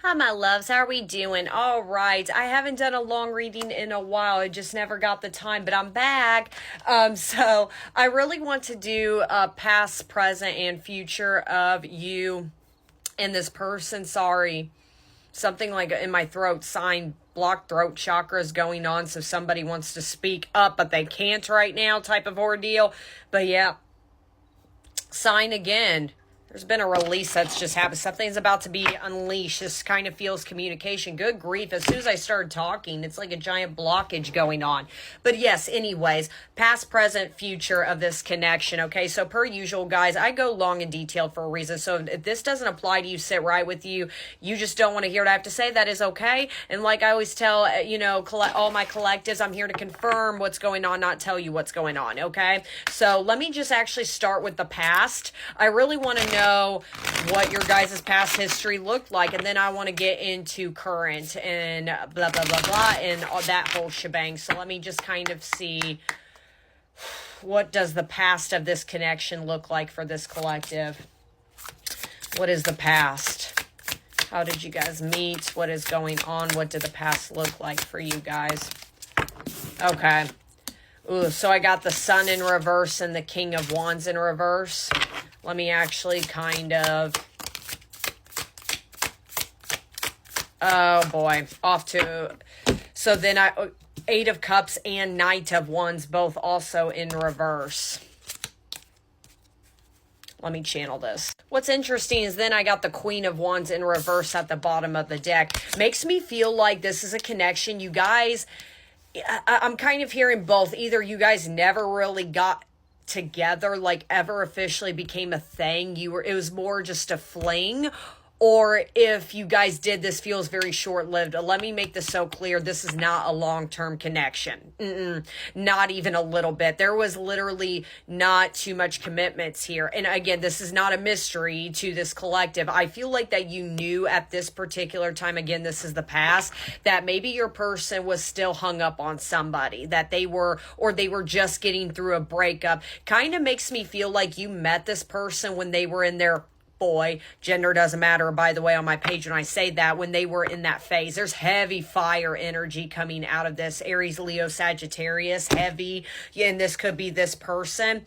Hi, my loves. How are we doing? All right. I haven't done a long reading in a while. I just never got the time, but I'm back. So I really want to do a past, present, and future of you and this person. Sorry. Something like in my throat, sign blocked throat chakra is going on. So somebody wants to speak up, but they can't right now type of ordeal. But yeah, sign again. There's been a release that's just happened. Something's about to be unleashed. This kind of feels communication. Good grief. As soon as I started talking, it's like a giant blockage going on. But yes, anyways, past, present, future of this connection. Okay, so per usual, guys, I go long and detailed for a reason. So if this doesn't apply to you, sit right with you. You just don't want to hear what I have to say. That is okay. And like I always tell, all my collectives, I'm here to confirm what's going on, not tell you what's going on. Okay, so let me just actually start with the past. I really want to know what your guys' past history looked like, and then I want to get into current and blah blah blah blah and all that whole shebang. So let me just kind of see, what does the past of this connection look like for this collective? What is the past? How did you guys meet? What is going on? What did the past look like for you guys? Okay. Ooh, so I got the Sun in reverse and the King of Wands in reverse. Let me actually kind of, oh boy, so then Eight of Cups and Knight of Wands, both also in reverse. Let me channel this. What's interesting is then I got the Queen of Wands in reverse at the bottom of the deck. Makes me feel like this is a connection. You guys, I'm kind of hearing both. Either you guys never really got together, like ever officially became a thing, it was more just a fling, or if you guys did, this feels very short-lived. Let me make this so clear. This is not a long-term connection. Not even a little bit. There was literally not too much commitments here. And again, this is not a mystery to this collective. I feel like that you knew at this particular time, again, this is the past, that maybe your person was still hung up on somebody, that they were just getting through a breakup. Kind of makes me feel like you met this person when they were in their, boy, gender doesn't matter, by the way, on my page when I say that, when they were in that phase. There's heavy fire energy coming out of this. Aries, Leo, Sagittarius, heavy. And this could be this person.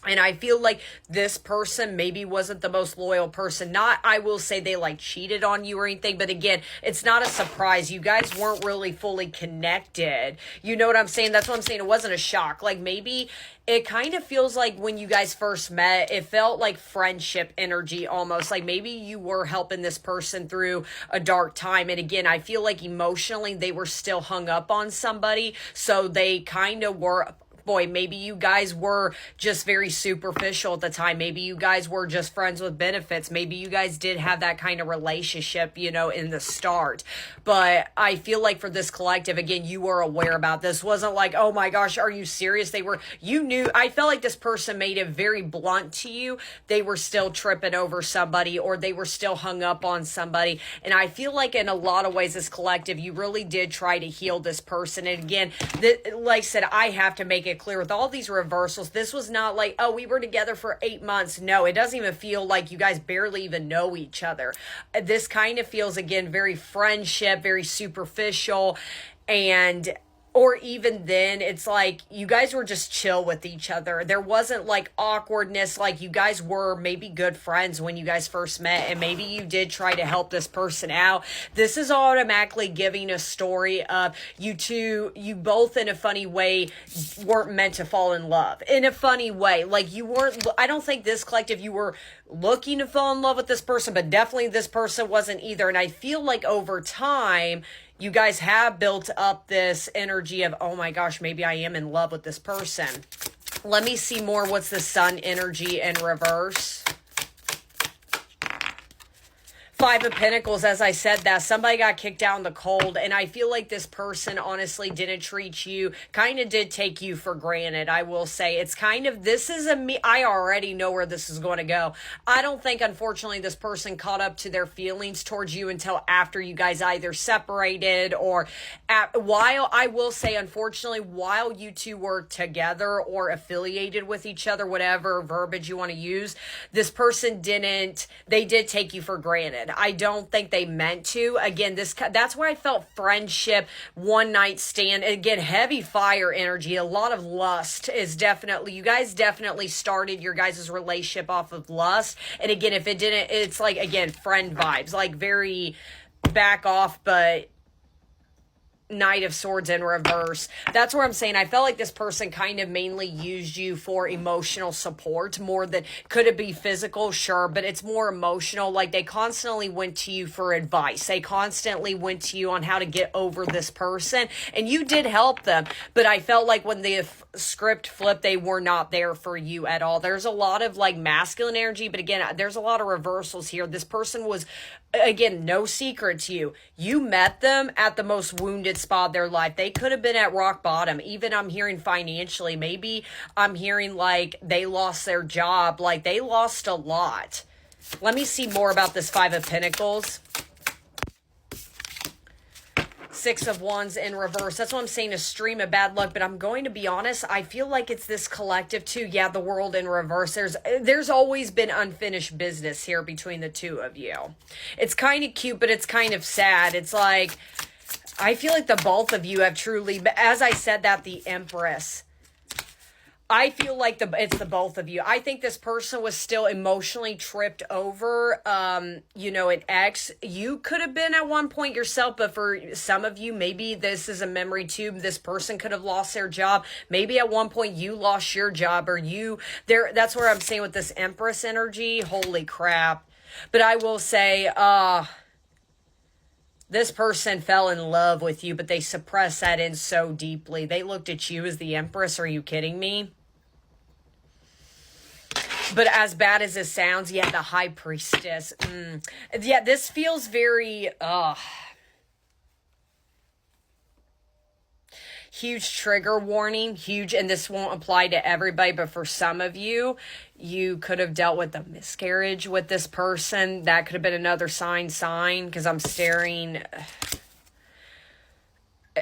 And I feel like this person maybe wasn't the most loyal person. Not, I will say they like cheated on you or anything. But again, it's not a surprise. You guys weren't really fully connected. You know what I'm saying? That's what I'm saying. It wasn't a shock. Like maybe it kind of feels like when you guys first met, it felt like friendship energy almost. Like maybe you were helping this person through a dark time. And again, I feel like emotionally they were still hung up on somebody. So they kind of were, boy, maybe you guys were just very superficial at the time. Maybe you guys were just friends with benefits. Maybe you guys did have that kind of relationship, in the start. But I feel like for this collective, again, you were aware about this. Wasn't like, oh my gosh, are you serious? You knew. I felt like this person made it very blunt to you. They were still tripping over somebody, or they were still hung up on somebody. And I feel like in a lot of ways, this collective, you really did try to heal this person. And again, like I said, I have to make it clear with all these reversals, this was not like, oh, we were together for 8 months. No, it doesn't even feel like you guys barely even know each other. This kind of feels, again, very friendship, very superficial, or even then, it's like you guys were just chill with each other. There wasn't like awkwardness. Like you guys were maybe good friends when you guys first met, and maybe you did try to help this person out. This is automatically giving a story of you both in a funny way weren't meant to fall in love. In a funny way. Like you weren't, I don't think this collective, you were looking to fall in love with this person, but definitely this person wasn't either. And I feel like over time, you guys have built up this energy of, oh my gosh, maybe I am in love with this person. Let me see more. What's the Sun energy in reverse? Five of Pentacles, as I said that, somebody got kicked out in the cold, and I feel like this person honestly didn't treat you, kind of did take you for granted, I will say. It's kind of, I already know where this is going to go. I don't think, unfortunately, this person caught up to their feelings towards you until after you guys either separated or while, I will say, unfortunately, while you two were together or affiliated with each other, whatever verbiage you want to use, this person they did take you for granted. I don't think they meant to. Again, that's where I felt friendship, one night stand. Again, heavy fire energy, a lot of lust is definitely, you guys definitely started your guys' relationship off of lust. And again, if it didn't, it's like, again, friend vibes, like very back off, but Knight of Swords in reverse. That's where I'm saying I felt like this person kind of mainly used you for emotional support more than, could it be physical? Sure, but it's more emotional. Like they constantly went to you for advice. They constantly went to you on how to get over this person, and you did help them. But I felt like when the script flipped, they were not there for you at all. There's a lot of like masculine energy, but again, there's a lot of reversals here. This person was, again, no secret to you. You met them at the most wounded spot of their life. They could have been at rock bottom. Even I'm hearing financially. Maybe I'm hearing like they lost their job. Like they lost a lot. Let me see more about this Five of Pentacles. Six of Wands in reverse. That's what I'm saying, a stream of bad luck. But I'm going to be honest, I feel like it's this collective too. Yeah, the World in reverse. There's always been unfinished business here between the two of you. It's kind of cute, but it's kind of sad. It's like, I feel like the both of you have truly, but as I said that, the Empress, I feel like it's the both of you. I think this person was still emotionally tripped over, an ex. You could have been at one point yourself, but for some of you, maybe this is a memory too. This person could have lost their job. Maybe at one point you lost your job, or that's where I'm saying with this Empress energy, holy crap. But I will say, this person fell in love with you, but they suppressed that in so deeply. They looked at you as the Empress. Are you kidding me? But as bad as it sounds, yeah, the High Priestess. Yeah, this feels very, huge trigger warning, huge, and this won't apply to everybody, but for some of you, you could have dealt with a miscarriage with this person. That could have been another sign, because I'm staring...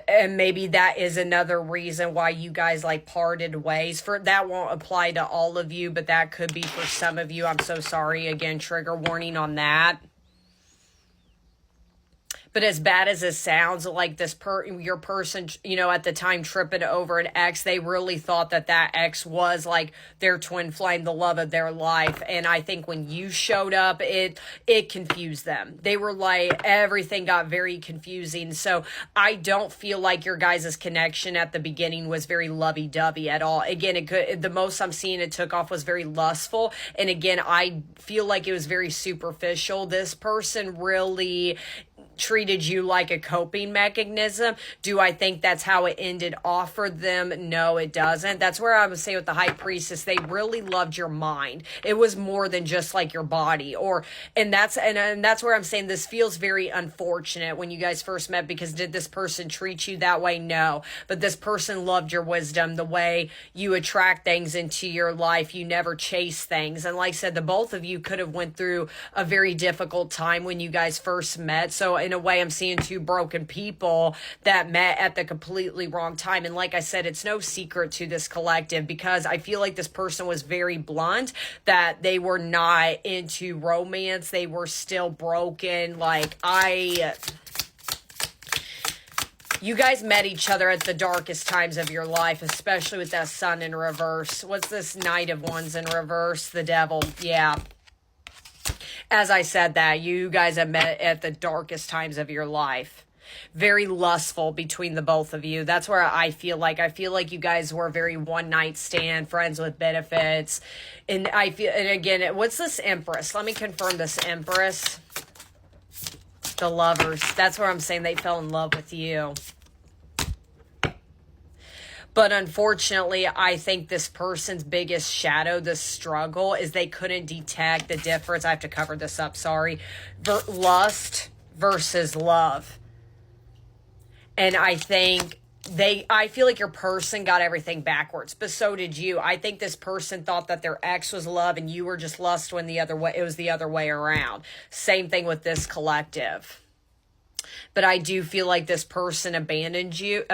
And maybe that is another reason why you guys like parted ways. That won't apply to all of you, but that could be for some of you. I'm so sorry. Again, trigger warning on that. But as bad as it sounds, like your person, at the time tripping over an ex, they really thought that ex was like their twin flame, the love of their life. And I think when you showed up, it confused them. They were like, everything got very confusing. So I don't feel like your guys' connection at the beginning was very lovey-dovey at all. Again, the most I'm seeing it took off was very lustful. And again, I feel like it was very superficial. This person really treated you like a coping mechanism. Do I think that's how it ended off for them? No, it doesn't. That's where I would say with the High Priestess, they really loved your mind. It was more than just like your body, and that's where I'm saying this feels very unfortunate when you guys first met, because did this person treat you that way? No, but this person loved your wisdom, the way you attract things into your life. You never chase things. And like I said, the both of you could have went through a very difficult time when you guys first met. So in a way, I'm seeing two broken people that met at the completely wrong time. And like I said, it's no secret to this collective, because I feel like this person was very blunt, that they were not into romance. They were still broken. You guys met each other at the darkest times of your life, especially with that Sun in reverse. What's this Knight of Wands in reverse? The Devil. Yeah. As I said that, you guys have met at the darkest times of your life. Very lustful between the both of you. That's where I feel like you guys were very one night stand, friends with benefits. And again, what's this Empress? Let me confirm this Empress. The Lovers. That's where I'm saying they fell in love with you. But unfortunately, I think this person's biggest shadow, the struggle, is they couldn't detect the difference. I have to cover this up, sorry. Lust versus love. And I think I feel like your person got everything backwards, but so did you. I think this person thought that their ex was love and you were just lust, when it was the other way around. Same thing with this collective. But I do feel like this person abandoned you,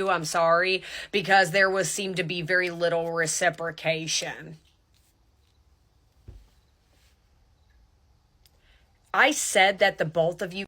I'm sorry, because there seemed to be very little reciprocation. I said that the both of you